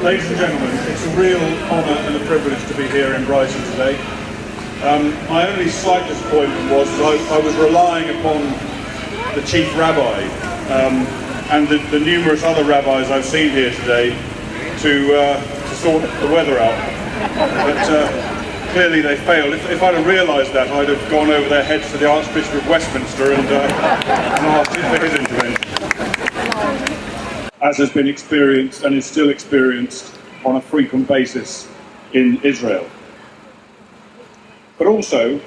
Ladies and gentlemen, it's a real honour and a privilege to be here in Brighton today. My only slight disappointment was that I was relying upon the chief rabbi and the numerous other rabbis I've seen here today to sort the weather out. But clearly they failed. If I'd have realised that, I'd have gone over their heads to the Archbishop of Westminster and asked him for his intervention. As has been experienced and is still experienced on a frequent basis in Israel. But also,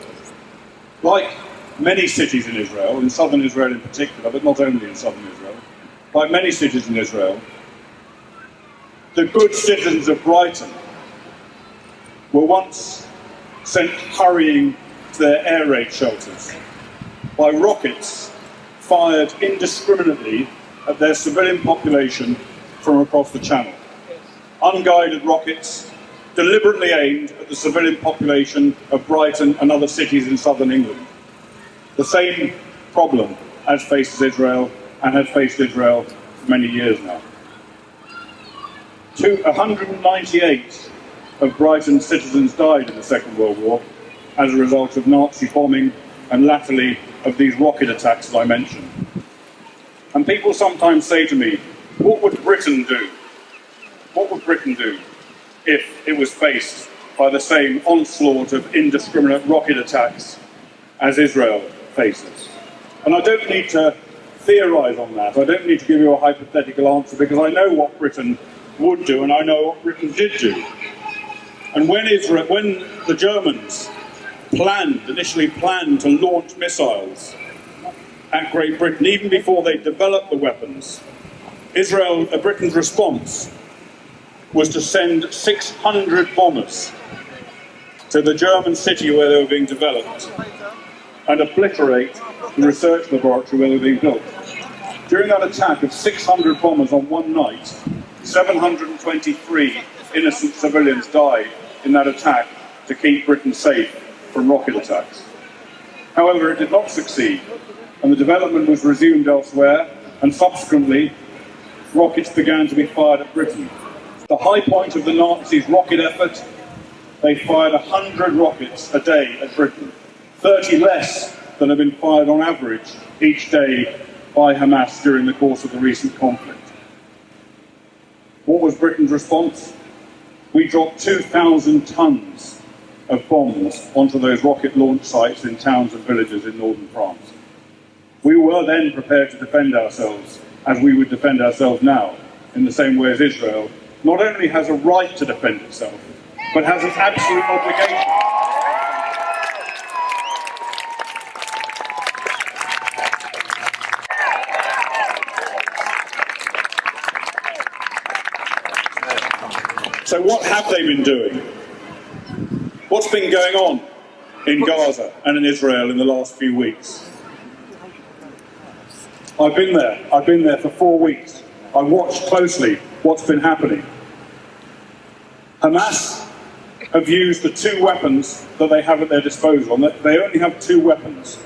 like many cities in Israel, in southern Israel in particular, but not only in southern Israel, like many cities in Israel, the good citizens of Brighton were once sent hurrying to their air raid shelters by rockets fired indiscriminately at their civilian population from across the Channel. Unguided rockets deliberately aimed at the civilian population of Brighton and other cities in southern England. The same problem has faced Israel and has faced Israel for many years now. 198 of Brighton's citizens died in the Second World War as a result of Nazi bombing and latterly of these rocket attacks that I mentioned. And people sometimes say to me, what would Britain do? What would Britain do if it was faced by the same onslaught of indiscriminate rocket attacks as Israel faces? And I don't need to theorise on that. I don't need to give you a hypothetical answer because I know what Britain would do and I know what Britain did do. And when the Germans initially planned to launch missiles at Great Britain, even before they developed the weapons, Britain's response was to send 600 bombers to the German city where they were being developed and obliterate the research laboratory where they were being built. During that attack of 600 bombers on one night, 723 innocent civilians died in that attack to keep Britain safe from rocket attacks. However, it did not succeed, and the development was resumed elsewhere, and subsequently, rockets began to be fired at Britain. The high point of the Nazis' rocket effort, they fired 100 rockets a day at Britain, 30 less than have been fired on average each day by Hamas during the course of the recent conflict. What was Britain's response? We dropped 2,000 tons of bombs onto those rocket launch sites in towns and villages in northern France. We were then prepared to defend ourselves as we would defend ourselves now, in the same way as Israel not only has a right to defend itself, but has an absolute obligation. So what have they been doing? What's been going on in Gaza and in Israel in the last few weeks? I've been there for 4 weeks. I watched closely what's been happening. Hamas have used the two weapons that they have at their disposal. They only have two weapons.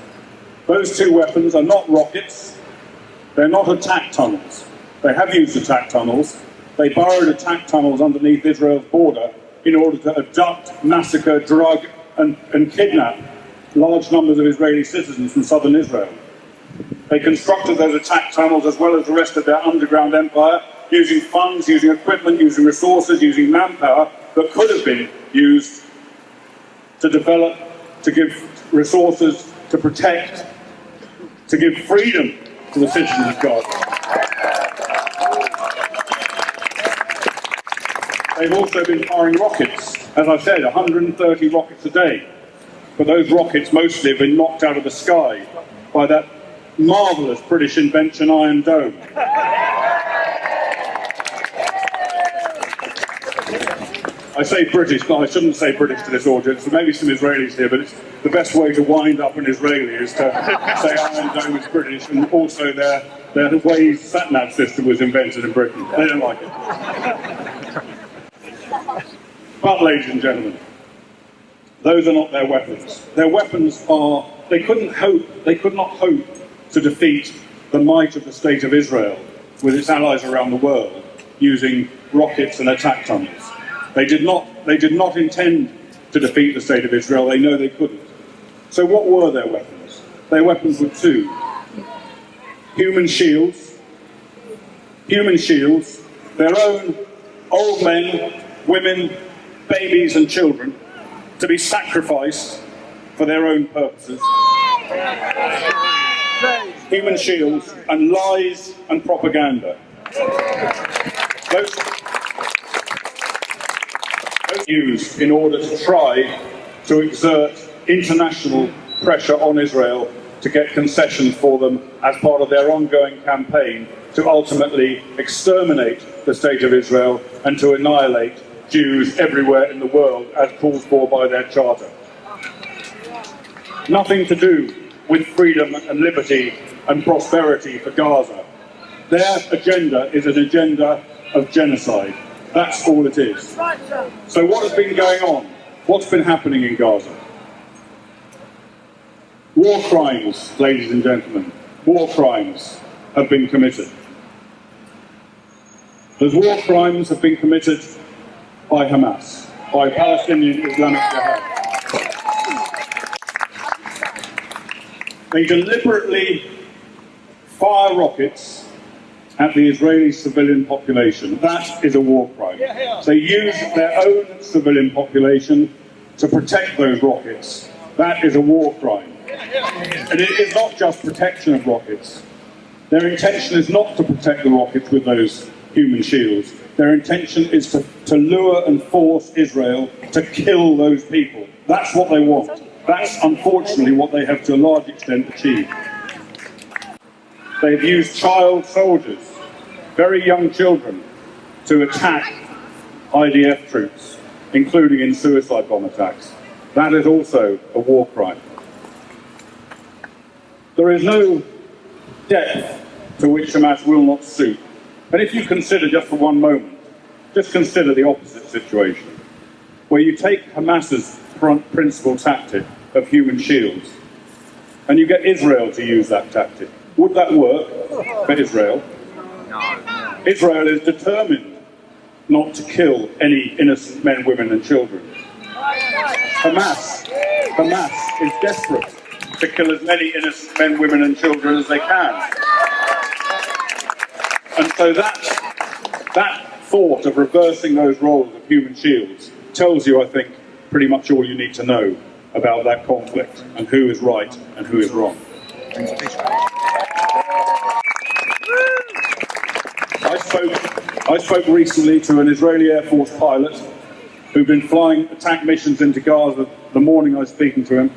Those two weapons are not rockets. They're not attack tunnels. They have used attack tunnels. They burrowed attack tunnels underneath Israel's border in order to abduct, massacre, drug and kidnap large numbers of Israeli citizens from southern Israel. They constructed those attack tunnels as well as the rest of their underground empire, using funds, using equipment, using resources, using manpower that could have been used to develop, to give resources, to protect, to give freedom to the citizens of God. They've also been firing rockets, as I said, 130 rockets a day. But those rockets mostly have been knocked out of the sky by that marvellous British invention, Iron Dome. I say British, but I shouldn't say British to this audience. There may be some Israelis here, but it's the best way to wind up an Israeli is to say Iron Dome is British, and also their Waze sat-nav system was invented in Britain. They don't like it. But, ladies and gentlemen, those are not their weapons. Their weapons are, they could not hope to defeat the might of the State of Israel with its allies around the world using rockets and attack tunnels. They did not intend to defeat the State of Israel. They know they couldn't. So what were their weapons? Their weapons were two. Human shields, their own old men, women, babies and children to be sacrificed for their own purposes. Human shields and lies and propaganda. Those used in order to try to exert international pressure on Israel to get concessions for them as part of their ongoing campaign to ultimately exterminate the State of Israel and to annihilate Jews everywhere in the world as called for by their charter. Nothing to do with freedom and liberty and prosperity for Gaza. Their agenda is an agenda of genocide. That's all it is. So what has been going on? What's been happening in Gaza? War crimes, ladies and gentlemen, war crimes have been committed. Those war crimes have been committed by Hamas, by Palestinian Islamic Jihad. They deliberately fire rockets at the Israeli civilian population. That is a war crime. They use their own civilian population to protect those rockets. That is a war crime. And it is not just protection of rockets. Their intention is not to protect the rockets with those human shields. Their intention is to lure and force Israel to kill those people. That's what they want. That's unfortunately what they have to a large extent achieved. They have used child soldiers, very young children, to attack IDF troops, including in suicide bomb attacks. That is also a war crime. There is no depth to which Hamas will not stoop. And if you consider just for one moment, just consider the opposite situation, where you take Hamas's principal tactic of human shields, and you get Israel to use that tactic. Would that work for Israel? No. Israel is determined not to kill any innocent men, women and children. Hamas is desperate to kill as many innocent men, women and children as they can. And so that thought of reversing those roles of human shields tells you, I think, pretty much all you need to know about that conflict and who is right and who is wrong. I spoke recently to an Israeli Air Force pilot who'd been flying attack missions into Gaza the morning I was speaking to him.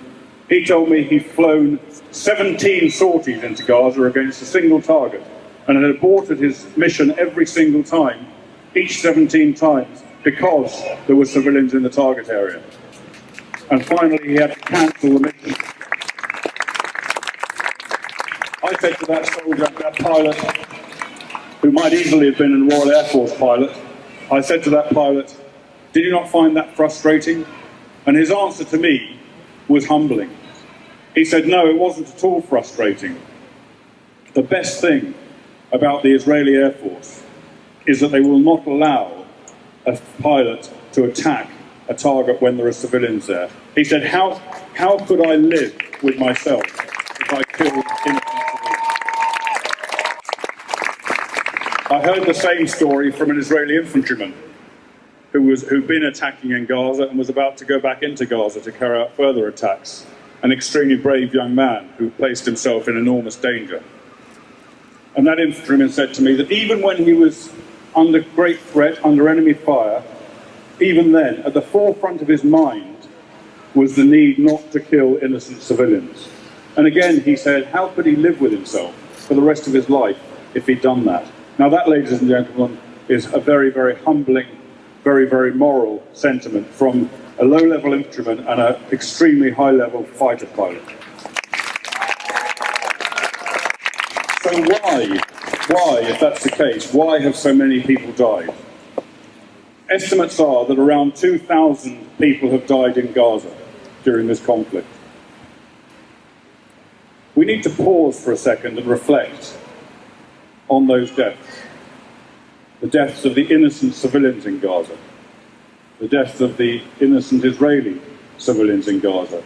He told me he'd flown 17 sorties into Gaza against a single target and had aborted his mission every single time, each 17 times, because there were civilians in the target area. And finally he had to cancel the mission. I said to that soldier, that pilot, who might easily have been a Royal Air Force pilot, I said to that pilot, did you not find that frustrating? And his answer to me was humbling. He said, no, it wasn't at all frustrating. The best thing about the Israeli Air Force is that they will not allow a pilot to attack a target when there are civilians there. He said, how could I live with myself if I killed innocent civilians? I heard the same story from an Israeli infantryman who'd been attacking in Gaza and was about to go back into Gaza to carry out further attacks. An extremely brave young man who placed himself in enormous danger. And that infantryman said to me that even when he was under great threat, under enemy fire, even then, at the forefront of his mind was the need not to kill innocent civilians. And again, he said, how could he live with himself for the rest of his life if he'd done that? Now that, ladies and gentlemen, is a very, very humbling, very, very moral sentiment from a low-level infantryman and an extremely high-level fighter pilot. So why, if that's the case, why have so many people died? Estimates are that around 2,000 people have died in Gaza during this conflict. We need to pause for a second and reflect on those deaths. the deaths of the innocent civilians in Gaza, the deaths of the innocent Israeli civilians in Gaza,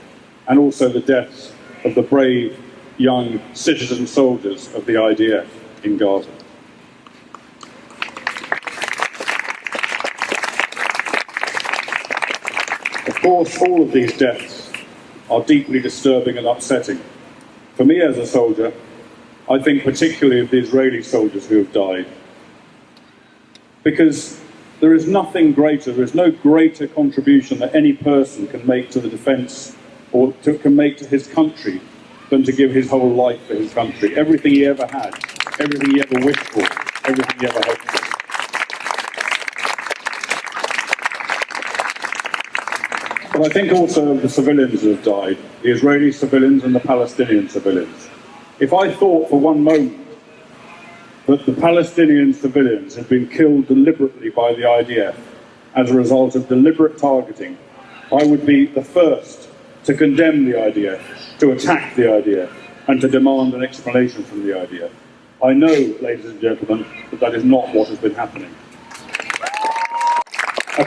and also the deaths of the brave young citizen soldiers of the IDF in Gaza. Of course, all of these deaths are deeply disturbing and upsetting. For me as a soldier, I think particularly of the Israeli soldiers who have died, because there is nothing greater, there is no greater contribution that any person can make to the defence or can make to his country than to give his whole life for his country. Everything he ever had, everything he ever wished for, everything he ever hoped for. But I think also of the civilians who have died, the Israeli civilians and the Palestinian civilians. If I thought for one moment that the Palestinian civilians had been killed deliberately by the IDF as a result of deliberate targeting, I would be the first to condemn the IDF, to attack the IDF, and to demand an explanation from the IDF. I know, ladies and gentlemen, that that is not what has been happening. A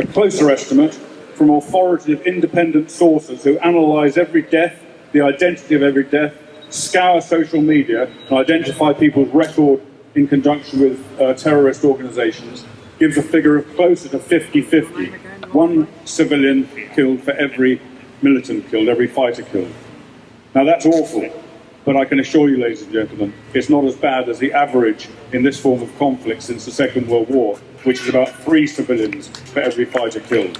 closer estimate from authoritative independent sources who analyse every death, the identity of every death, scour social media and identify people's record in conjunction with terrorist organisations, gives a figure of closer to 50-50. One civilian killed for every militant killed, every fighter killed. Now that's awful, but I can assure you, ladies and gentlemen, it's not as bad as the average in this form of conflict since the Second World War, which is about 3 civilians for every fighter killed.